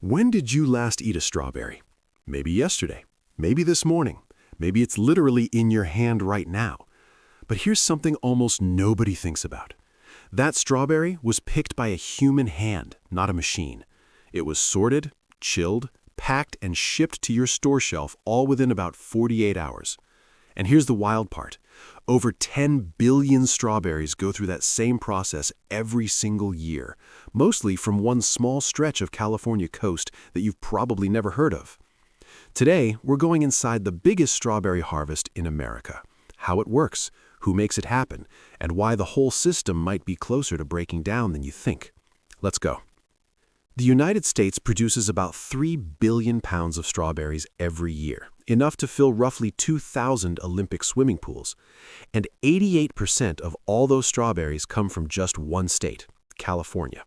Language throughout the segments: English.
When did you last eat a strawberry? Maybe yesterday, maybe this morning, maybe it's literally in your hand right now. But here's something almost nobody thinks about. That strawberry was picked by a human hand, not a machine. It was sorted, chilled, packed, and shipped to your store shelf all within about 48 hours. And here's the wild part. Over 10 billion strawberries go through that same process every single year, mostly from one small stretch of California coast that you've probably never heard of. Today, we're going inside the biggest strawberry harvest in America, how it works, who makes it happen, and why the whole system might be closer to breaking down than you think. Let's go. The United States produces about 3 billion pounds of strawberries every year, enough to fill roughly 2,000 Olympic swimming pools. And 88% of all those strawberries come from just one state, California.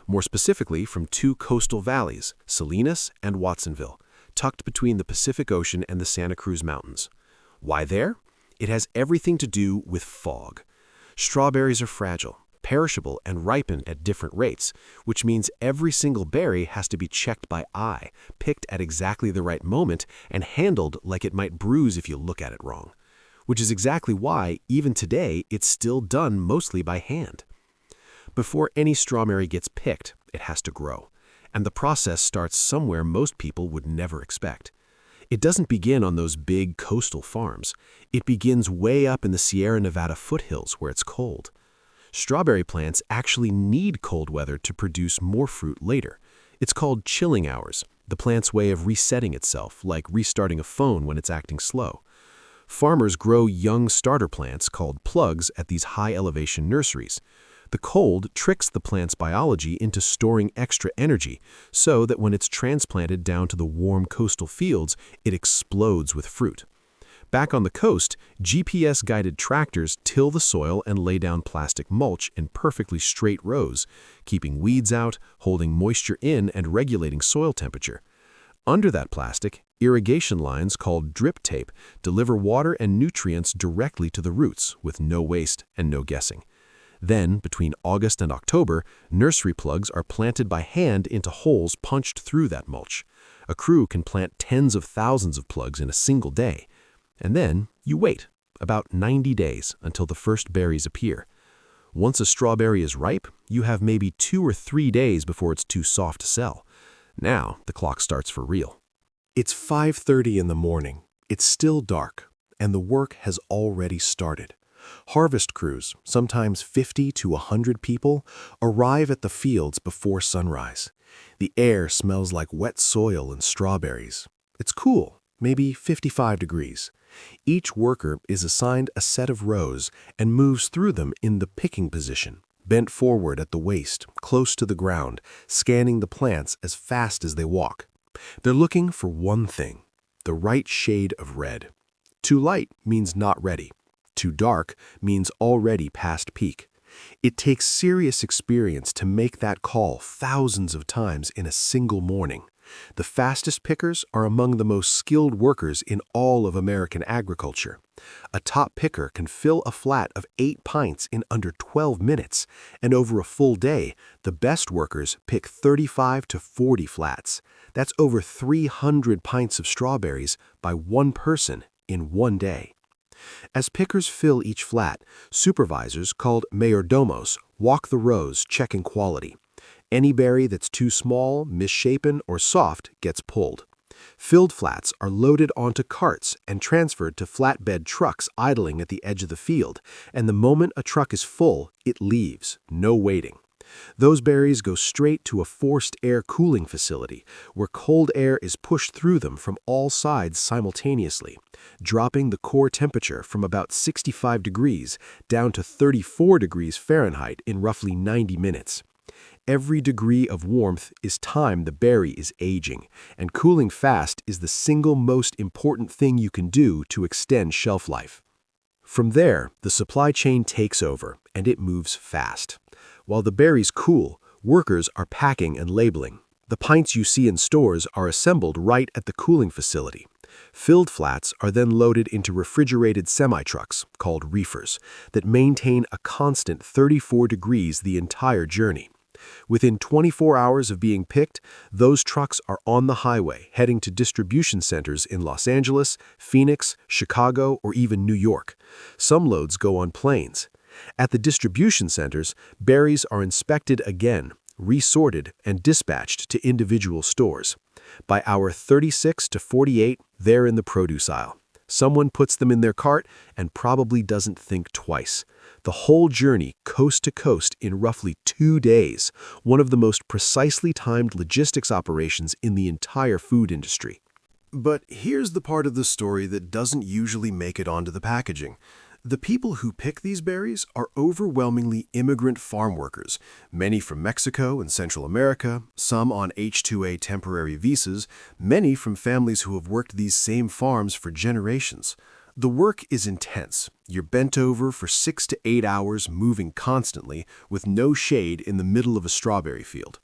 More specifically, from two coastal valleys, Salinas and Watsonville, tucked between the Pacific Ocean and the Santa Cruz Mountains. Why there? It has everything to do with fog. Strawberries are fragile, perishable, and ripen at different rates, which means every single berry has to be checked by eye, picked at exactly the right moment, and handled like it might bruise if you look at it wrong. Which is exactly why, even today, it's still done mostly by hand. Before any strawberry gets picked, it has to grow, and the process starts somewhere most people would never expect. It doesn't begin on those big coastal farms. It begins way up in the Sierra Nevada foothills where it's cold. Strawberry plants actually need cold weather to produce more fruit later. It's called chilling hours, the plant's way of resetting itself, like restarting a phone when it's acting slow. Farmers grow young starter plants called plugs at these high-elevation nurseries. The cold tricks the plant's biology into storing extra energy so that when it's transplanted down to the warm coastal fields, it explodes with fruit. Back on the coast, GPS-guided tractors till the soil and lay down plastic mulch in perfectly straight rows, keeping weeds out, holding moisture in, and regulating soil temperature. Under that plastic, irrigation lines called drip tape deliver water and nutrients directly to the roots with no waste and no guessing. Then, between August and October, nursery plugs are planted by hand into holes punched through that mulch. A crew can plant tens of thousands of plugs in a single day. And then you wait, about 90 days, until the first berries appear. Once a strawberry is ripe, you have maybe 2 or 3 days before it's too soft to sell. Now the clock starts for real. It's 5:30 in the morning. It's still dark, and the work has already started. Harvest crews, sometimes 50 to 100 people, arrive at the fields before sunrise. The air smells like wet soil and strawberries. It's cool, maybe 55 degrees. Each worker is assigned a set of rows and moves through them in the picking position, bent forward at the waist, close to the ground, scanning the plants as fast as they walk. They're looking for one thing, the right shade of red. Too light means not ready. Too dark means already past peak. It takes serious experience to make that call thousands of times in a single morning. The fastest pickers are among the most skilled workers in all of American agriculture. A top picker can fill a flat of 8 pints in under 12 minutes, and over a full day, the best workers pick 35 to 40 flats. That's over 300 pints of strawberries by one person in one day. As pickers fill each flat, supervisors, called mayordomos, walk the rows checking quality. Any berry that's too small, misshapen, or soft gets pulled. Filled flats are loaded onto carts and transferred to flatbed trucks idling at the edge of the field, and the moment a truck is full, it leaves, no waiting. Those berries go straight to a forced air cooling facility, where cold air is pushed through them from all sides simultaneously, dropping the core temperature from about 65 degrees down to 34 degrees Fahrenheit in roughly 90 minutes. Every degree of warmth is time the berry is aging, and cooling fast is the single most important thing you can do to extend shelf life. From there, the supply chain takes over, and it moves fast. While the berries cool, workers are packing and labeling. The pints you see in stores are assembled right at the cooling facility. Filled flats are then loaded into refrigerated semi-trucks, called reefers, that maintain a constant 34 degrees the entire journey. Within 24 hours of being picked, those trucks are on the highway, heading to distribution centers in Los Angeles, Phoenix, Chicago, or even New York. Some loads go on planes. At the distribution centers, berries are inspected again, resorted, and dispatched to individual stores. By hour 36 to 48, they're in the produce aisle. Someone puts them in their cart and probably doesn't think twice. The whole journey, coast to coast, in roughly 2 days, one of the most precisely timed logistics operations in the entire food industry. But here's the part of the story that doesn't usually make it onto the packaging. The people who pick these berries are overwhelmingly immigrant farm workers, many from Mexico and Central America, some on H-2A temporary visas, many from families who have worked these same farms for generations. The work is intense. You're bent over for 6 to 8 hours, moving constantly, with no shade in the middle of a strawberry field.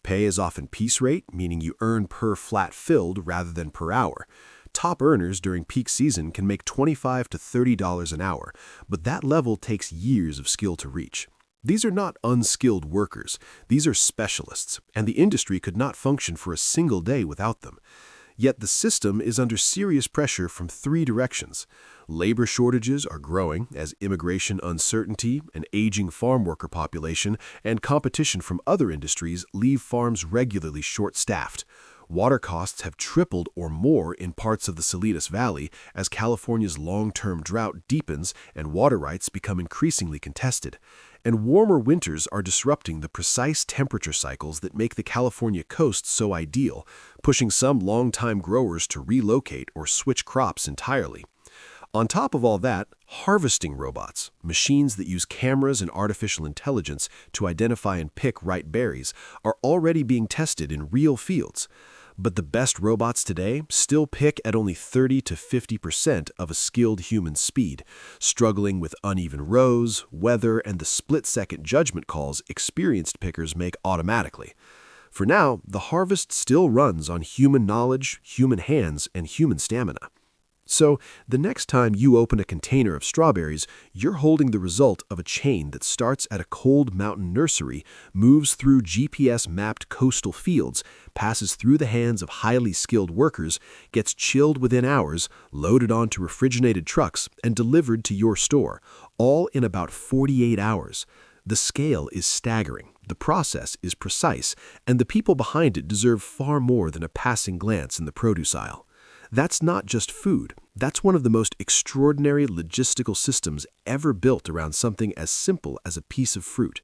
Pay is often piece rate, meaning you earn per flat filled rather than per hour. Top earners during peak season can make $25 to $30 an hour, but that level takes years of skill to reach. These are not unskilled workers. These are specialists, and the industry could not function for a single day without them. Yet the system is under serious pressure from 3 directions. Labor shortages are growing as immigration uncertainty, an aging farm worker population, and competition from other industries leave farms regularly short-staffed. Water costs have tripled or more in parts of the Salinas Valley as California's long-term drought deepens and water rights become increasingly contested. And warmer winters are disrupting the precise temperature cycles that make the California coast so ideal, pushing some long-time growers to relocate or switch crops entirely. On top of all that, harvesting robots, machines that use cameras and artificial intelligence to identify and pick ripe berries, are already being tested in real fields. But the best robots today still pick at only 30 to 50% of a skilled human speed, struggling with uneven rows, weather, and the split-second judgment calls experienced pickers make automatically. For now, the harvest still runs on human knowledge, human hands, and human stamina. So, the next time you open a container of strawberries, you're holding the result of a chain that starts at a cold mountain nursery, moves through GPS-mapped coastal fields, passes through the hands of highly skilled workers, gets chilled within hours, loaded onto refrigerated trucks, and delivered to your store, all in about 48 hours. The scale is staggering, the process is precise, and the people behind it deserve far more than a passing glance in the produce aisle. That's not just food. That's one of the most extraordinary logistical systems ever built around something as simple as a piece of fruit.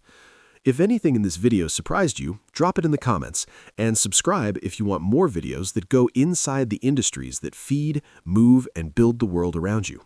If anything in this video surprised you, drop it in the comments, and subscribe if you want more videos that go inside the industries that feed, move, and build the world around you.